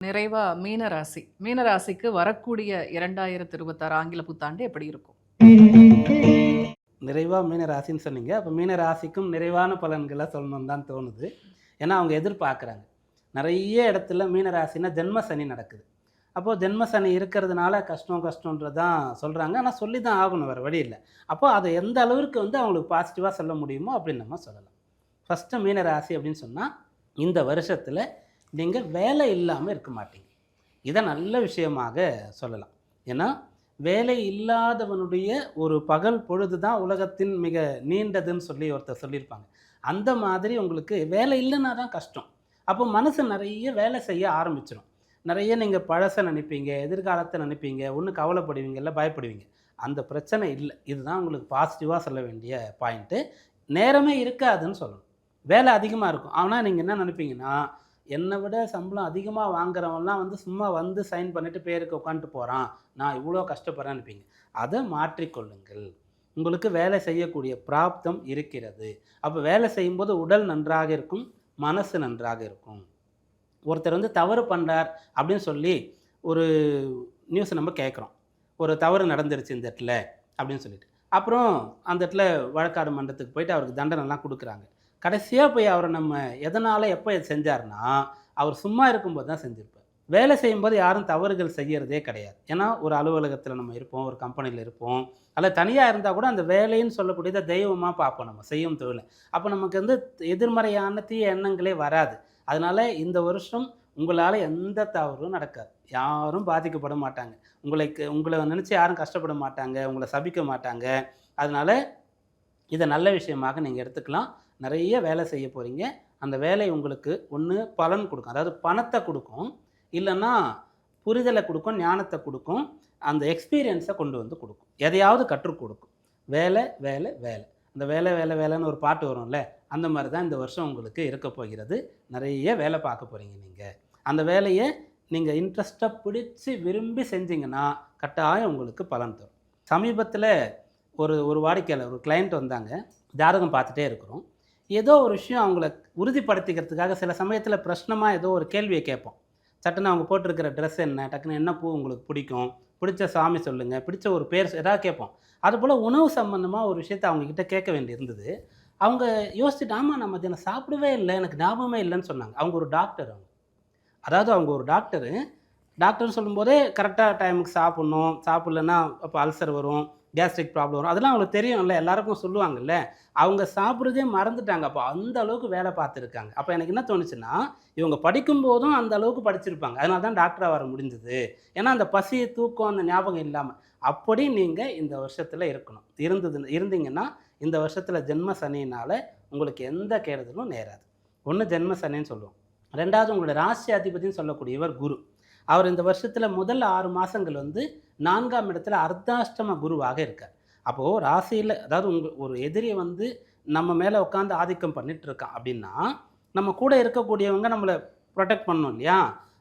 நிறைவா மீனராசி. மீனராசிக்கு வரக்கூடிய 2026 ஆங்கில புத்தாண்டு எப்படி இருக்கும்? நிறைவா மீன ராசின்னு சொன்னீங்க. அப்போ மீன ராசிக்கும் நிறைவான பலன்கள சொல்லணும்னு தான் தோணுது. ஏன்னா, அவங்க எதிர்பார்க்குறாங்க. நெறைய இடத்துல மீன ராசினா ஜென்ம சனி நடக்குது. அப்போ ஜென்ம சனி இருக்கிறதுனால கஷ்டம்ன்றது தான் சொல்றாங்க. ஆனா சொல்லி தான் ஆகணும். வேற வழி இல்ல. அப்போ அத எந்த அளவிற்கு அவங்களுக்கு பாசிட்டிவா சொல்ல முடியுமோ அப்படின்னு நம்ம சொல்லலாம். ஃபர்ஸ்ட்டு மீன ராசி அப்படின்னு சொன்னா, இந்த வருஷத்துல நீங்க வேலை இல்லாம இருக்க மாட்டீங்க. இத நல்ல விஷயமாக சொல்லலாம். ஏன்னா, வேலை இல்லாதவனுடைய ஒரு பகல் பொழுது தான் உலகத்தின் மிக நீண்டதுன்னு சொல்லி ஒருத்தர் சொல்லியிருப்பாங்க. அந்த மாதிரி உங்களுக்கு வேலை இல்லைன்னா தான் கஷ்டம். அப்போ மனசு நெறைய வேலை செய்ய ஆரம்பிச்சுரும். நெறைய நீங்க பழச நினைப்பீங்க, எதிர்காலத்த நினைப்பீங்க, ஒண்ணு கவலைப்படுவீங்க, இல்ல பயப்படுவீங்க. அந்த பிரச்சனை இல்ல. இதுதான் உங்களுக்கு பாசிட்டிவா சொல்ல வேண்டிய பாயிண்ட்டு. நேரமே இருக்காதுன்னு சொல்லணும். வேலை அதிகமா இருக்கும். ஆனா நீங்க என்ன நினைப்பீங்கன்னா, என்ன விட சம்பளம் அதிகமா வாங்குறவன்லாம் சும்மா சைன் பண்ணிட்டு பேருக்கு உட்காந்துட்டு போறான். நான் இவ்வளோ கஷ்டப்படுறேன்னு நினைப்பீங்க. அத மாற்றிக்கொள்ளுங்கள். உங்களுக்கு வேலை செய்யக்கூடிய பிராப்தம் இருக்கிறது. அப்ப வேலை செய்யும்போது உடல் நன்றாக இருக்கும், மனசு நன்றாக இருக்கும். ஒருத்தர் தவறு பண்றார் அப்படின்னு சொல்லி ஒரு நியூஸ் நம்ம கேட்குறோம். ஒரு தவறு நடந்துருச்சு இந்த இடத்துல அப்படின்னு சொல்லிட்டு. அப்புறம் அந்த இடத்துல வழக்காடு மன்றத்துக்கு போயிட்டு அவருக்கு தண்டனைலாம் குடுக்குறாங்க. கடைசியா போய் அவர நம்ம எதனால, எப்ப இத செஞ்சாருன்னா, அவர் சும்மா இருக்கும்போது தான் செஞ்சிருப்பார். வேலை செய்யும்போது யாரும் தவறுகள் செய்யறதே கிடையாது. ஏன்னா, ஒரு அலுவலகத்தில நம்ம இருப்போம், ஒரு கம்பெனியில இருப்போம். அல்ல தனியா இருந்தா கூட அந்த வேலைன்னு சொல்லக்கூடியத தெய்வமா பார்ப்போம் நம்ம செய்யும் தொழில. அப்ப நமக்கு எதிர்மறையான தீய எண்ணங்களே வராது. அதனால இந்த வருஷம் உங்களால எந்த தவறும் நடக்காது. யாரும் பாதிக்கப்பட மாட்டாங்க. உங்கள நினைச்சு யாரும் கஷ்டப்பட மாட்டாங்க. உங்கள சபிக்க மாட்டாங்க. அதனால இத நல்ல விஷயமாக நீங்க எடுத்துக்கலாம். நெறைய வேலை செய்ய போறீங்க. அந்த வேலை உங்களுக்கு ஒண்ணு பலன் குடுக்கும். அதாவது பணத்த குடுக்கும். இல்லன்னா புரிதல குடுக்கும், ஞானத்த குடுக்கும். அந்த எக்ஸ்பீரியன்ஸ கொண்டு குடுக்கும். எதையாவது கற்றுக் குடுக்கும். வேலை, வேலை, வேலை. அந்த வேலை, வேலை, வேலைன்னு ஒரு பாட்டு வரும்ல. அந்த மாரி தான் இந்த வருஷம் உங்களுக்கு இருக்க போகிறது. நெறைய வேலை பார்க்க போறீங்க நீங்க. அந்த வேலைய நீங்க இன்ட்ரெஸ்ட்டா பிடிச்சு விரும்பி செஞ்சீங்கன்னா, கட்டாயம் உங்களுக்கு பலன் தரும். சமீபத்தில ஒரு ஒரு வாடிக்கையாளர், ஒரு கிளையண்ட் வந்தாங்க. ஜாதகம் பார்த்துட்டே இருக்கிறோம். ஏதோ ஒரு விஷயம் அவங்கள உறுதிப்படுத்திக்கிறதுக்காக சில சமயத்தில பிரश्னமா ஏதோ ஒரு கேள்விய கேட்போம். சட்டுன்னு அவங்க போட்டிருக்கிற ட்ரெஸ் என்ன? டக்குனு என்ன பூ உங்களுக்கு பிடிக்கும்? பிடிச்ச சாமி சொல்லுங்க. பிடிச்ச ஒரு பேர் ஏதாவது கேட்போம். அதுபோல உணவு சம்பந்தமா ஒரு விஷயத்த அவங்க கிட்ட கேட்க வேண்டியிருந்தது. அவங்க யோசிச்சுட்டு, ஆமா நான் மத்தியானம் சாப்பிடவே இல்ல. எனக்கு ஞாபகமே இல்லன்னு சொன்னாங்க. அவங்க ஒரு டாக்டர் அவங்க. அதாவது அவங்க ஒரு டாக்டரு. டாக்டர்ன்னு சொல்லும்போதே கரெக்ட்டா டைமுக்கு சாப்பிடணும். சாப்பிடலன்னா அப்போ அல்சர் வரும், கேஸ்ட்ரிக் ப்ராப்ளம் வரும். அதெல்லாம் அவங்களுக்கு தெரியும்ல. எல்லாருக்கும் சொல்லுவாங்கல்ல. அவங்க சாப்பிடுறதே மறந்துட்டாங்க. அப்போ அந்த அளவுக்கு வேலை பார்த்துருக்காங்க. அப்போ எனக்கு என்ன தோணுச்சுன்னா, இவங்க படிக்கும்போதும் அந்த அளவுக்கு படிச்சிருப்பாங்க. அதனால தான் டாக்டரா வர முடிஞ்சது. ஏன்னா அந்த பசி, தூக்கம், அந்த ஞாபகம் இல்லாம. அப்படி நீங்க இந்த வருஷத்துல இருக்கணும். இருந்தீங்கன்னா, இந்த வருஷத்துல ஜென்ம சனியினால உங்களுக்கு எந்த கெடுதலும் நேராது. ஒண்ணு ஜென்ம சனின்னு சொல்லுவோம். 2வது உங்களுடைய ராசி அதிபதின்னு சொல்லக்கூடியவர் குரு. அவர் இந்த வருஷத்துல முதல் 6 மாசங்கள் 4ஆம் இடத்துல அர்த்தாஷ்டம குருவாக இருக்கார். அப்போ ராசியில அதாவது ஒரு எதிரி நம்ம மேல உட்கார்ந்து ஆதிக்கம் பண்ணிட்டு இருக்கான் அப்படின்னா, நம்ம கூட இருக்கக்கூடியவங்க நம்மள புரொடெக்ட் பண்ணணும் இல்லையா?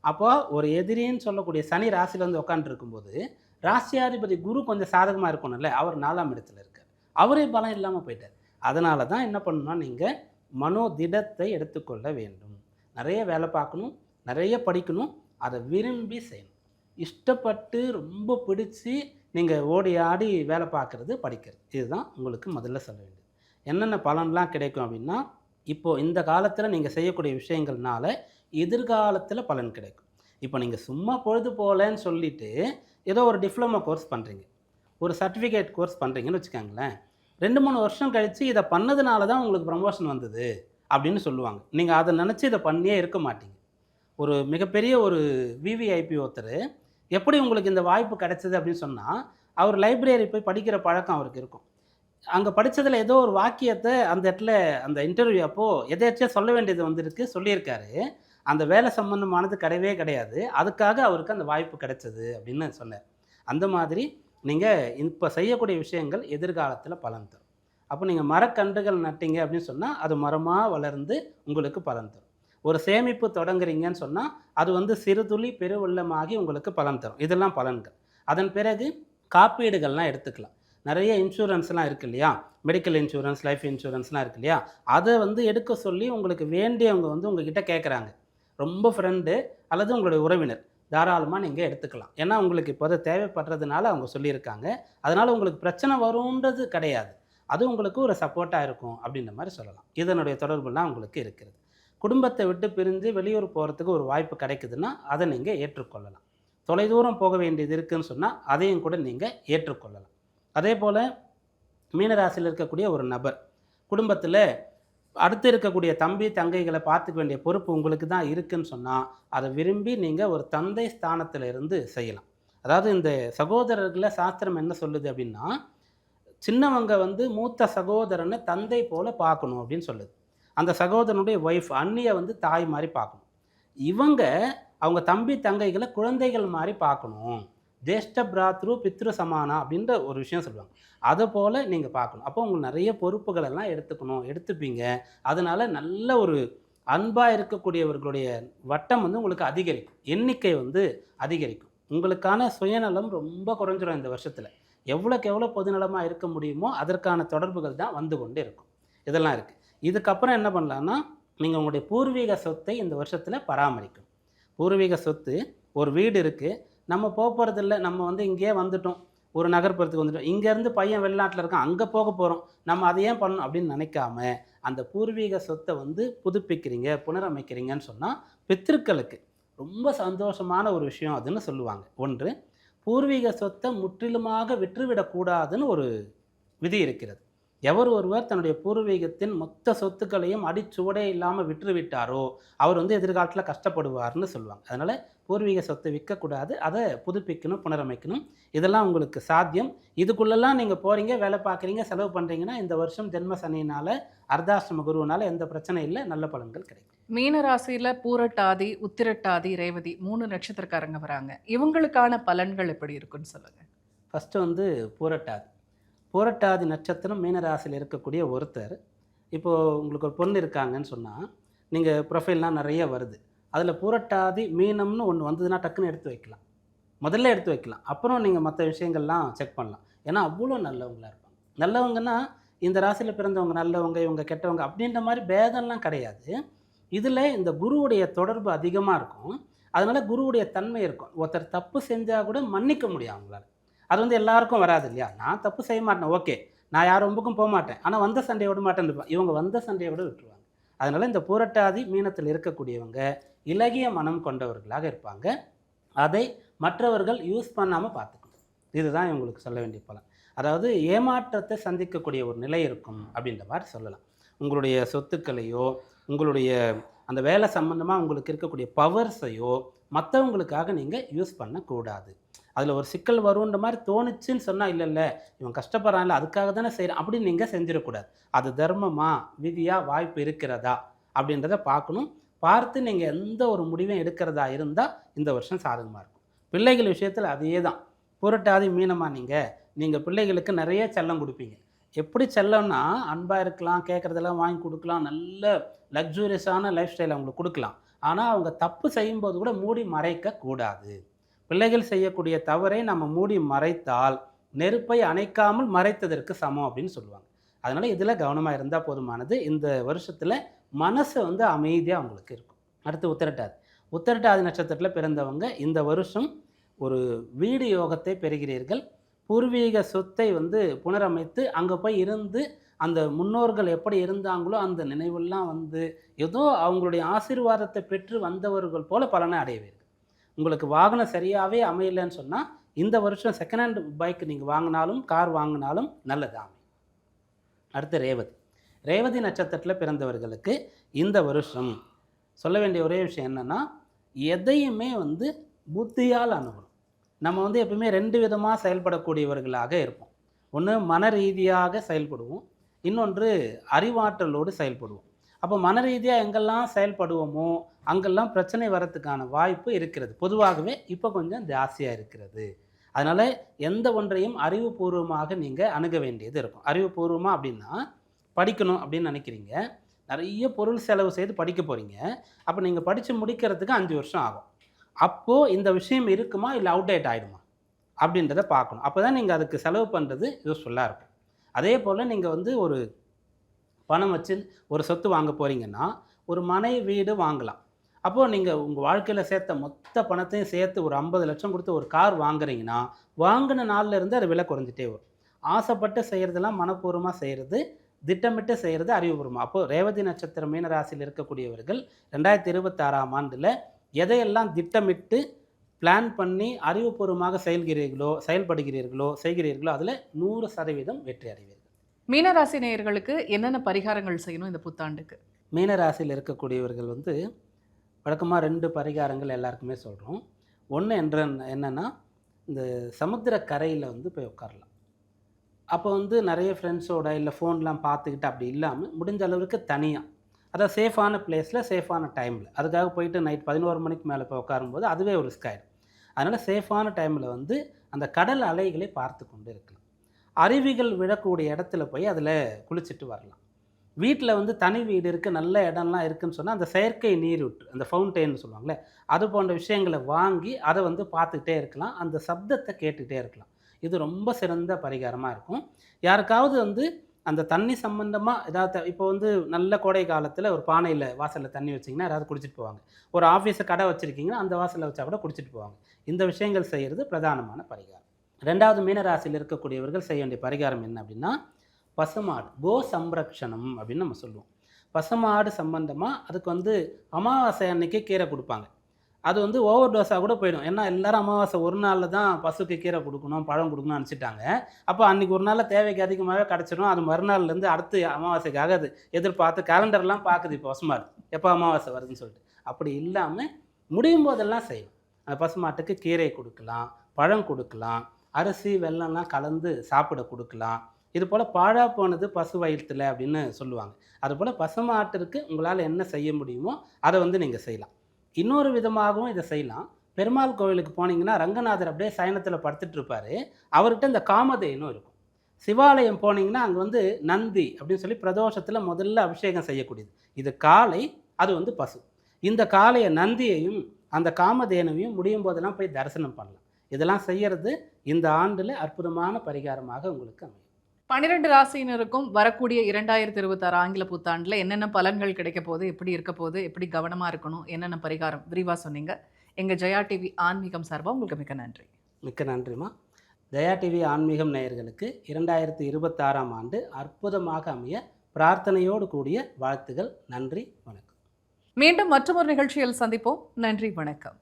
அப்போ ஒரு எதிரின்னு சொல்லக்கூடிய சனி ராசியில உட்கார்ந்துட்டு இருக்கும்போது, ராசியாதிபதி குரு கொஞ்சம் சாதகமா இருக்கணும்ல. அவர் 4ஆம் இடத்துல இருக்கார். அவரே பலம் இல்லாம போயிட்டார். அதனால தான் என்ன பண்ணணும்னா, நீங்க மனோதிடத்தை எடுத்துக்கொள்ள வேண்டும். நெறைய வேலை பார்க்கணும், நெறைய படிக்கணும், அத விரும்பி செய்யணும். இஷ்டப்பட்டு ரொம்ப பிடிச்சு நீங்க ஓடி ஆடி வேலை பார்க்குறது, படிக்கிறது. இதுதான் உங்களுக்கு முதல்ல சொல்ல வேண்டியது. என்னென்ன பலன்லாம் கிடைக்கும் அப்படின்னா, இப்போ இந்த காலத்தில நீங்க செய்யக்கூடிய விஷயங்கள்னால, எதிர்காலத்தில பலன் கிடைக்கும். இப்போ நீங்க சும்மா பொழுது போலன்னு சொல்லிட்டு, ஏதோ ஒரு டிப்ளமோ கோர்ஸ் பண்றீங்க. ஒரு சர்டிஃபிகேட் கோர்ஸ் பண்றீங்கன்னு வச்சுக்கோங்களேன். 2, 3 வருஷம் கழிச்சு இத பண்ணதுனால தான் உங்களுக்கு ப்ரமோஷன் வந்தது அப்படின்னு சொல்லுவாங்க. நீங்க அத நினைச்சு இத பண்ணியே இருக்க மாட்டீங்க. ஒரு மிகப்பெரிய ஒரு விவிஐபி ஒருத்தரு, எப்படி உங்களுக்கு இந்த வாய்ப்பு கிடைச்சது அப்படின்னு சொன்னா, அவர் லைப்ரரி போய் படிக்கிற பழக்கம் அவருக்கு இருக்கும். அங்க படிச்சதுல ஏதோ ஒரு வாக்கியத்த அந்த இடத்துல அந்த இன்டர்வியூ அப்போ எதேர்ச்சியா சொல்ல வேண்டியது சொல்லியிருக்காரு. அந்த வேலை சம்பந்தமானது கிடையவே கிடையாது. அதுக்காக அவருக்கு அந்த வாய்ப்பு கிடைச்சது அப்படின்னு சொன்னார். அந்த மாதிரி நீங்க இப்ப செய்யக்கூடிய விஷயங்கள் எதிர்காலத்துல பலன் தரும். அப்போ நீங்க மரக்கன்றுகள் நட்டீங்க அப்படின்னு சொன்னா, அது மரமா வளர்ந்து உங்களுக்கு பலன் தரும். ஒரு சேமிப்பு தொடங்குறீங்கன்னு சொன்னா, அது சிறுதுளி பெருவெள்ளமாகி உங்களுக்கு பலன் தரும். இதெல்லாம் பலன்கள். அதன் பிறகு காப்பீடுகள்லாம் எடுத்துக்கலாம். நெறைய இன்சூரன்ஸ்லாம் இருக்கு இல்லையா? மெடிக்கல் இன்சூரன்ஸ், லைஃப் இன்சூரன்ஸ்லாம் இருக்கு இல்லையா? அத எடுக்க சொல்லி உங்களுக்கு வேண்டியவங்க உங்ககிட்ட கேட்குறாங்க. ரொம்ப ஃப்ரெண்டு அல்லது உங்களுடைய உறவினர் தாராளமாக நீங்கள் எடுத்துக்கலாம். ஏன்னா உங்களுக்கு இப்போது தேவைப்படுறதுனால அவங்க சொல்லியிருக்காங்க. அதனால் உங்களுக்கு பிரச்சனை வரும்ன்றது கிடையாது. அது உங்களுக்கு ஒரு சப்போர்ட்டாக இருக்கும் அப்படின்ற மாதிரி சொல்லலாம். இதனுடைய தொடர்புலாம் உங்களுக்கு இருக்கிறது. குடும்பத்தை விட்டு பிரிஞ்சு வெளியூர் போகிறதுக்கு ஒரு வாய்ப்பு கிடைக்குதுன்னா அதை நீங்கள் ஏற்றுக்கொள்ளலாம். தொலைதூரம் போக வேண்டியது இருக்குதுன்னு சொன்னால் அதையும் கூட நீங்கள் ஏற்றுக்கொள்ளலாம். அதே போல் மீனராசியில் இருக்கக்கூடிய ஒரு நபர் குடும்பத்தில் அடுத்து இருக்கக்கூடிய தம்பி தங்கைகளை பார்த்துக்க வேண்டிய பொறுப்பு உங்களுக்கு தான் இருக்குன்னு சொன்னால் அதை விரும்பி நீங்கள் ஒரு தந்தை ஸ்தானத்தில் இருந்து செய்யலாம். அதாவது இந்த சகோதரர்களை சாஸ்திரம் என்ன சொல்லுது அப்படின்னா, சின்னவங்க வந்து மூத்த சகோதரனை தந்தை போல பார்க்கணும் அப்படின்னு சொல்லுது. அந்த சகோதரனுடைய ஒய்ஃப் அண்ணியை வந்து தாய் மாதிரி பார்க்கணும். இவங்க அவங்க தம்பி தங்கைகளை குழந்தைகள் மாதிரி பார்க்கணும். ஜேஷ்ட பிராத்ரு பித்ரு சமானா அப்படின்ற ஒரு விஷயம் சொல்லுவாங்க. அதை போல் நீங்கள் பார்க்கணும். அப்போ உங்களுக்கு நிறைய பொறுப்புகள் எல்லாம் எடுத்துப்பீங்க. அதனால் நல்ல ஒரு அன்பாக இருக்கக்கூடியவர்களுடைய வட்டம் வந்து உங்களுக்கு அதிகரிக்கும், எண்ணிக்கை வந்து அதிகரிக்கும். உங்களுக்கான சுயநலம் ரொம்ப குறைஞ்சிரும் இந்த வருஷத்தில். எவ்வளோக்கு எவ்வளோ பொதுநலமாக இருக்க முடியுமோ அதற்கான தொடர்புகள் தான் வந்து கொண்டு இருக்கும். இதெல்லாம் இருக்குது. இதுக்கப்புறம் என்ன பண்ணலான்னா, நீங்கள் உங்களுடைய பூர்வீக சொத்தை இந்த வருஷத்தில் பராமரிக்கணும். பூர்வீக சொத்து ஒரு வீடு இருக்குது, நம்ம போகிறதில்ல, நம்ம வந்து இங்கேயே வந்துட்டோம், ஒரு நகர்ப்புறத்துக்கு வந்துட்டோம், இங்கேருந்து பையன் வெளிநாட்டில் இருக்கான், அங்கே போக போகிறோம், நம்ம அதை ஏன் பண்ணணும் அப்படின்னு நினைக்காம அந்த பூர்வீக சொத்தை வந்து புதுப்பிக்கிறீங்க, புனரமைக்கிறீங்கன்னு சொன்னால் பித்திருக்களுக்கு ரொம்ப சந்தோஷமான ஒரு விஷயம் அதுன்னு சொல்லுவாங்க. ஒன்று, பூர்வீக சொத்தை முற்றிலுமாக விற்றுவிடக்கூடாதுன்னு ஒரு விதி இருக்கிறது. எவர் ஒருவர் தன்னுடைய பூர்வீகத்தின் மொத்த சொத்துக்களையும் அடிச்சுவடே இல்லாமல் விற்றுவிட்டாரோ அவர் வந்து எதிர்காலத்தில் கஷ்டப்படுவார்னு சொல்லுவாங்க. அதனால் பூர்வீக சொத்தை விற்கக்கூடாது, அதை புதுப்பிக்கணும், புனரமைக்கணும். இதெல்லாம் உங்களுக்கு சாத்தியம். இதுக்குள்ளெல்லாம் நீங்கள் போகிறீங்க, வேலை பார்க்குறீங்க, செலவு பண்ணுறீங்கன்னா இந்த வருஷம் ஜென்ம சனியினால் அர்த்தாஷ்டம குருவினால் எந்த பிரச்சனை இல்லை, நல்ல பலன்கள் கிடைக்கும். மீன ராசியில பூரட்டாதி, உத்திரட்டாதி, ரேவதி 3 நட்சத்திரக்காரங்க வராங்க. இவங்களுக்கான பலன்கள் எப்படி இருக்குன்னு சொல்லுங்க. ஃபஸ்ட்டு வந்து பூரட்டாதி. பூரட்டாதி நட்சத்திரம் மீனராசியில் இருக்கக்கூடிய ஒருத்தர், இப்போது உங்களுக்கு ஒரு பொண்ணு இருக்காங்கன்னு சொன்னால் நீங்கள் ப்ரொஃபைல்லாம் நிறைய வருது, அதில் பூரட்டாதி மீனம்னு ஒன்று வந்ததுன்னா டக்குன்னு எடுத்து வைக்கலாம், முதல்ல எடுத்து வைக்கலாம். அப்புறம் நீங்கள் மற்ற விஷயங்கள்லாம் செக் பண்ணலாம். ஏன்னா அவ்வளோ நல்லவங்களாக இருப்பாங்க. நல்லவங்கன்னா இந்த ராசியில் பிறந்தவங்க நல்லவங்க, இவங்க கெட்டவங்க அப்படின்ற மாதிரி பேதம்லாம் கிடையாது. இதில் இந்த குருவுடைய தொடர்பு அதிகமாக இருக்கும். அதனால் குருவுடைய தன்மை இருக்கும். ஒருத்தர் தப்பு செஞ்சால் கூட மன்னிக்க முடியும் அவங்களால. அது வந்து எல்லாருக்கும் வராது இல்லையா? நான் தப்பு செய்ய மாட்டேன், ஓகே, நான் யார் ரொம்பக்கும் போக மாட்டேன், ஆனால் வந்த சண்டையை விட மாட்டேன்னு இருப்பேன். இவங்க வந்த சண்டையை விட விட்டுருவாங்க. அதனால் இந்த பூரட்டாதி மீனத்தில் இருக்கக்கூடியவங்க இலகிய மனம் கொண்டவர்களாக இருப்பாங்க. அதை மற்றவர்கள் யூஸ் பண்ணாமல் பார்த்துக்கணும். இதுதான் இவங்களுக்கு சொல்ல வேண்டிய பலன். அதாவது ஏமாற்றத்தை சந்திக்கக்கூடிய ஒரு நிலை இருக்கும் அப்படின்ற மாதிரி சொல்லலாம். உங்களுடைய சொத்துக்களையோ உங்களுடைய அந்த வேலை சம்மந்தமாக உங்களுக்கு இருக்கக்கூடிய பவர்ஸையோ மற்றவங்களுக்காக நீங்கள் யூஸ் பண்ணக்கூடாது. அதில் ஒரு சிக்கல் வருன்ற மாதிரி தோணுச்சுன்னு சொன்னால் இல்லை இவன் கஷ்டப்படுறான்ல அதுக்காக தானே செய்கிறான் அப்படின்னு நீங்கள் செஞ்சிடக்கூடாது. அது தர்மமா, விதியாக, வாய்ப்பு இருக்கிறதா அப்படின்றத பார்க்கணும். பார்த்து நீங்கள் எந்த ஒரு முடிவையும் எடுக்கிறதா இருந்தால் இந்த வருஷம் சாதகமாக இருக்கும். பிள்ளைகள் விஷயத்தில் அதே தான். புரட்டாதி மீனமாக நீங்கள் பிள்ளைகளுக்கு நிறைய செல்லம் கொடுப்பீங்க. எப்படி செல்லம்னா அன்பாக இருக்கலாம், கேட்குறதெல்லாம் வாங்கி கொடுக்கலாம், நல்ல லக்ஸூரியஸான லைஃப் ஸ்டைல் அவங்களுக்கு கொடுக்கலாம். ஆனால் அவங்க தப்பு செய்யும்போது கூட மூடி மறைக்கக்கூடாது. பிள்ளைகள் செய்யக்கூடிய தவறை நம்ம மூடி மறைத்தால் நெருப்பை அணைக்காமல் மறைத்ததற்கு சமம் அப்படின்னு சொல்லுவாங்க. அதனால் இதில் கவனமாக இருந்தால் போதுமானது. இந்த வருஷத்தில் மனசு வந்து அமைதியாக அவங்களுக்கு இருக்கும். அடுத்து உத்திரட்டாதி நட்சத்திரத்தில் பிறந்தவங்க இந்த வருஷம் ஒரு வீடு யோகத்தை பெறுகிறீர்கள். பூர்வீக சொத்தை வந்து புனரமைத்து அங்கே போய் இருந்து அந்த முன்னோர்கள் எப்படி இருந்தாங்களோ அந்த நினைவெல்லாம் வந்து ஏதோ அவங்களுடைய ஆசீர்வாதத்தை பெற்று வந்தவர்கள் போல பலனை அடைவீர்கள். உங்களுக்கு வாகனம் சரியாகவே அமையலைன்னு சொன்னால் இந்த வருஷம் செகண்ட் ஹேண்ட் பைக் நீங்கள் வாங்கினாலும் கார் வாங்கினாலும் நல்லது அமையும். அடுத்து ரேவதி நட்சத்திரத்தில் பிறந்தவர்களுக்கு இந்த வருஷம் சொல்ல வேண்டிய ஒரே விஷயம் என்னென்னா, எதையுமே வந்து புத்தியால் அணுகணும். நம்ம வந்து எப்பவுமே 2 விதமாக செயல்படக்கூடியவர்களாக இருப்போம். ஒன்று மன ரீதியாக செயல்படுவோம், இன்னொன்று அறிவாற்றலோடு செயல்படுவோம். அப்போ மன ரீதியாக எங்கெல்லாம் செயல்படுவோமோ அங்கெல்லாம் பிரச்சனை வரத்துக்கான வாய்ப்பு இருக்கிறது. பொதுவாகவே இப்போ கொஞ்சம் ஜாஸ்தியாக இருக்கிறது. அதனால் எந்த ஒன்றையும் அறிவுபூர்வமாக நீங்கள் அணுக வேண்டியது இருக்கும். அறிவுபூர்வமாக அப்படின்னா படிக்கணும் அப்படின்னு நினைக்கிறீங்க, நிறைய பொருள் செலவு செய்து படிக்க போகிறீங்க. அப்போ நீங்கள் படித்து முடிக்கிறதுக்கு 5 வருஷம் ஆகும். அப்போது இந்த விஷயம் இருக்குமா இல்லை அவுடேட் ஆகிடுமா அப்படின்றத பார்க்கணும். அப்போ தான் நீங்கள் அதுக்கு செலவு பண்ணுறது யூஸ்ஃபுல்லாக இருக்கும். அதே போல் நீங்கள் வந்து ஒரு பணம் வச்சு ஒரு சொத்து வாங்க போகிறீங்கன்னா ஒரு மனை வீடு வாங்கலாம். அப்போது நீங்கள் உங்கள் வாழ்க்கையில் சேர்த்த மொத்த பணத்தையும் சேர்த்து ஒரு 50 லட்சம் கொடுத்து ஒரு கார் வாங்குறீங்கன்னா, வாங்கின நாள்ல இருந்து அது விலை குறைஞ்சிட்டே வரும். ஆசைப்பட்டு செய்கிறதெல்லாம் மனப்பூர்வமாக செய்கிறது, திட்டமிட்டு செய்கிறது அறிவுபூர்வமாக. அப்போது ரேவதி நட்சத்திரம் மீன ராசியில் இருக்கக்கூடியவர்கள் 2026ஆம் ஆண்டில் எதையெல்லாம் திட்டமிட்டு பிளான் பண்ணி அறிவுபூர்வமாக செயல்படுகிறீர்களோ செய்கிறீர்களோ அதில் 100% வெற்றி அடைவீர்கள். மீனராசி நேயர்களுக்கு என்னென்ன பரிகாரங்கள் செய்யணும் இந்த புத்தாண்டுக்கு? மீன ராசியில் இருக்கக்கூடியவர்கள் வந்து வழக்கமாக 2 பரிகாரங்கள் எல்லாருக்குமே சொல்கிறோம். ஒன்று என்னென்னா, இந்த சமுத்திர கரையில் வந்து போய் உட்காரலாம். அப்போ வந்து நிறைய ஃப்ரெண்ட்ஸோட இல்லை ஃபோன்லாம் பார்த்துக்கிட்டு அப்படி இல்லாமல் முடிஞ்ச அளவுக்கு தனியாக, அதாவது சேஃபான பிளேஸில் சேஃபான டைமில், அதுக்காக போயிட்டு நைட் 11 மணிக்கு மேலே போய் உட்காரும்போது அதுவே ஒரு ரிஸ்க் ஆகிடும். அதனால் சேஃபான டைமில் வந்து அந்த கடல் அலைகளை பார்த்து கொண்டு இருக்கலாம். அருவிகள் விழக்கூடிய இடத்துல போய் அதில் குளிச்சுட்டு வரலாம். வீட்டில் வந்து தனி வீடு இருக்குது, நல்ல இடம்லாம் இருக்குதுன்னு சொன்னால் அந்த செயற்கை நீரூற்று, அந்த ஃபவுண்டெயின்னு சொல்லுவாங்களே, அது போன்ற விஷயங்களை வாங்கி அதை வந்து பார்த்துக்கிட்டே இருக்கலாம், அந்த சப்தத்தை கேட்டுக்கிட்டே இருக்கலாம். இது ரொம்ப சிறந்த பரிகாரமாக இருக்கும். யாருக்காவது வந்து அந்த தண்ணி சம்பந்தமாக ஏதாவது இப்போ வந்து நல்ல கோடை காலத்தில் ஒரு பானையில் வாசலில் தண்ணி வச்சிங்கன்னா யாராவது குடிச்சிட்டு போவாங்க. ஒரு ஆஃபீஸில் கடை வச்சுருக்கீங்கன்னா அந்த வாசலில் வச்சா கூட குடிச்சிட்டு போவாங்க. இந்த விஷயங்கள் செய்கிறது பிரதானமான பரிகாரம். 2வது மீனராசியில் இருக்கக்கூடியவர்கள் செய்ய வேண்டிய பரிகாரம் என்ன அப்படின்னா, பசுமாடு, கோ சம்ரக்ஷணம் அப்படின்னு நம்ம சொல்லுவோம். பசுமாடு சம்பந்தமாக அதுக்கு வந்து அமாவாசை அன்னைக்கு கீரை கொடுப்பாங்க. அது வந்து ஓவர் டோஸாக கூட போயிடும். ஏன்னா எல்லாரும் அமாவாசை ஒரு நாளில் தான் பசுக்கு கீரை கொடுக்கணும், பழம் கொடுக்கணும்னு நினச்சிட்டாங்க. அப்போ அன்றைக்கி ஒரு நாளில் தேவைக்கு அதிகமாகவே கிடச்சிடும். அது மறுநாள்லேருந்து அடுத்து அமாவாசைக்காக அது எதிர்பார்த்து கேலண்டர்லாம் பார்க்குது இப்போ பசுமாடு எப்போ அமாவாசை வருதுன்னு சொல்லிட்டு. அப்படி இல்லாமல் முடியும் போதெல்லாம் செய்யணும். அந்த பசுமாட்டுக்கு கீரை கொடுக்கலாம், பழம் கொடுக்கலாம், அரிசி வெல்லம்லாம் கலந்து சாப்பிட கொடுக்கலாம். இது போல் பாழா போனது பசு வயிற்றுல அப்படின்னு சொல்லுவாங்க. அதுபோல் பசுமாட்டிற்கு உங்களால் என்ன செய்ய முடியுமோ அதை வந்து நீங்கள் செய்யலாம். இன்னொரு விதமாகவும் இதை செய்யலாம். பெருமாள் கோவிலுக்கு போனீங்கன்னா ரங்கநாதர் அப்படியே சயனத்தில் படுத்துட்டு இருப்பார். அவர்கிட்ட இந்த காமதேனும் இருக்கும். சிவாலயம் போனீங்கன்னா அங்கே வந்து நந்தி அப்படின்னு சொல்லி பிரதோஷத்தில் முதல்ல அபிஷேகம் செய்யக்கூடியது. இது காளை, அது வந்து பசு. இந்த காளையை நந்தியையும் அந்த காமதேனுவையும் முடியும் போதெல்லாம் போய் தரிசனம் பண்ணலாம். இதெல்லாம் செய்யறது இந்த ஆண்டில் அற்புதமான பரிகாரமாக உங்களுக்கு அமையும். 12 ராசியினருக்கும் வரக்கூடிய 2026 ஆங்கில புத்தாண்டில் என்னென்ன பலன்கள் கிடைக்க போகுது, எப்படி இருக்க போகுது, எப்படி கவனமாக இருக்கணும், என்னென்ன பரிகாரம் விரிவாக சொன்னீங்க. எங்கள் ஜெயா டிவி ஆன்மீகம் சார்பாக உங்களுக்கு மிக்க நன்றி. மிக்க நன்றிம்மா. ஜெயா டிவி ஆன்மீகம் நேயர்களுக்கு 2026ஆம் ஆண்டு அற்புதமாக அமைய பிரார்த்தனையோடு கூடிய வாழ்த்துகள். நன்றி, வணக்கம். மீண்டும் மற்றொரு நிகழ்ச்சியில் சந்திப்போம். நன்றி, வணக்கம்.